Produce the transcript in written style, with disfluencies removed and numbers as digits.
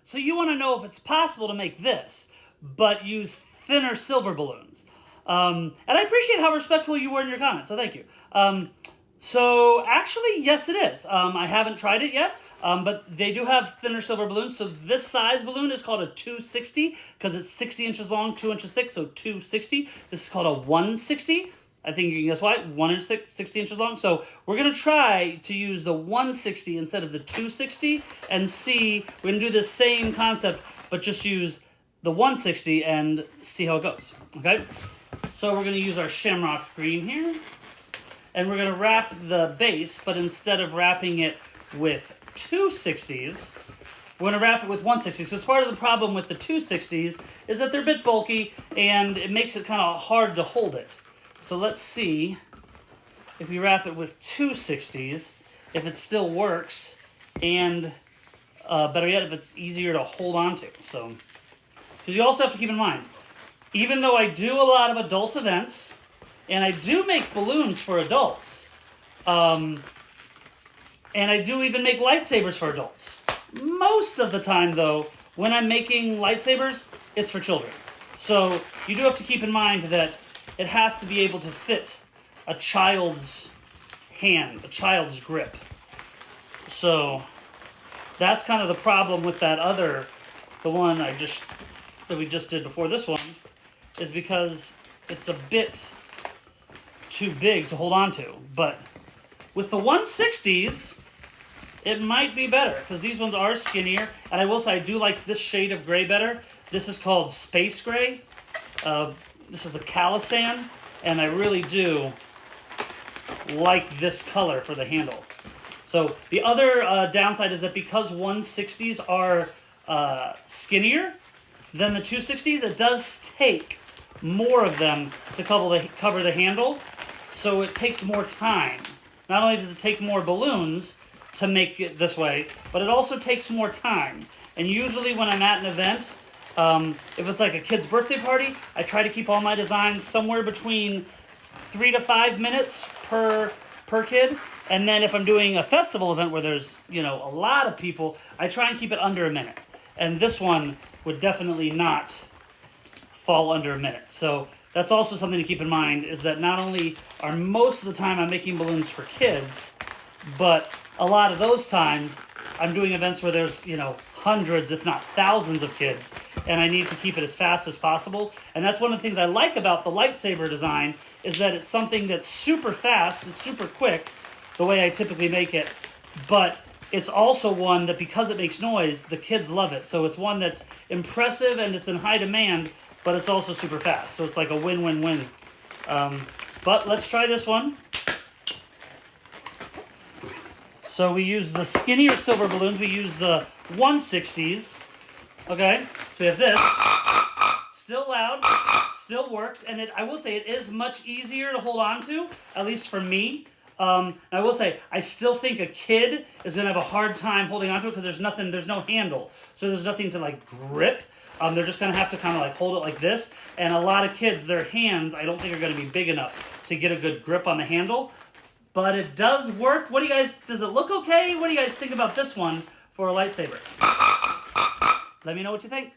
So you want to know if it's possible to make this, but use thinner silver balloons. And I appreciate how respectful you were in your comments, so thank you. So actually, yes it is. I haven't tried it yet, but they do have thinner silver balloons. So this size balloon is called a 260 because it's 60 inches long, 2 inches thick, so 260. This is called a 160. I think you can guess why. 1 inch thick, 60 inches long. So we're going to try to use the 160 instead of the 260 and see. We're going to do the same concept, but just use the 160 and see how it goes. Okay? So we're going to use our shamrock green here. And we're going to wrap the base, but instead of wrapping it with 260s, we're going to wrap it with 160s. So part of the problem with the 260s is that they're a bit bulky, and it makes it kind of hard to hold it. So let's see if we wrap it with 260s, if it still works, and better yet, if it's easier to hold on to. So, because you also have to keep in mind, even though I do a lot of adult events, and I do make balloons for adults, and I do even make lightsabers for adults. Most of the time, though, when I'm making lightsabers, it's for children. So you do have to keep in mind that it has to be able to fit a child's hand, a child's grip. So that's kind of the problem with that other, the one that we just did before this one, is because it's a bit too big to hold on to. But with the 160s, it might be better because these ones are skinnier. And I will say I do like this shade of gray better. This is called Space Gray. This is a Calisan, and I really do like this color for the handle. So the other downside is that because 160s are skinnier than the 260s, it does take more of them to cover the handle, so it takes more time. Not only does it take more balloons to make it this way, but it also takes more time. And usually when I'm at an event, if it's like a kid's birthday party, I try to keep all my designs somewhere between 3 to 5 minutes per kid. And then if I'm doing a festival event where there's, a lot of people, I try and keep it under a minute. And this one would definitely not fall under a minute. So that's also something to keep in mind, is that not only are most of the time I'm making balloons for kids, but a lot of those times I'm doing events where there's, hundreds, if not thousands of kids, and I need to keep it as fast as possible. And that's one of the things I like about the lightsaber design, is that it's something that's super fast, it's super quick, the way I typically make it, but it's also one that, because it makes noise, the kids love it. So it's one that's impressive and it's in high demand, but it's also super fast. So it's like a win-win-win. But let's try this one. So we use the skinnier silver balloons. We use the 160s. Okay, so we have this. Still loud, still works, and I will say it is much easier to hold on to, at least for me. I will say, I still think a kid is going to have a hard time holding on to it because there's no handle. So there's nothing to grip. They're just going to have to kind of hold it like this. And a lot of kids, their hands, I don't think are going to be big enough to get a good grip on the handle. But it does work. Does it look okay? What do you guys think about this one for a lightsaber? Let me know what you think.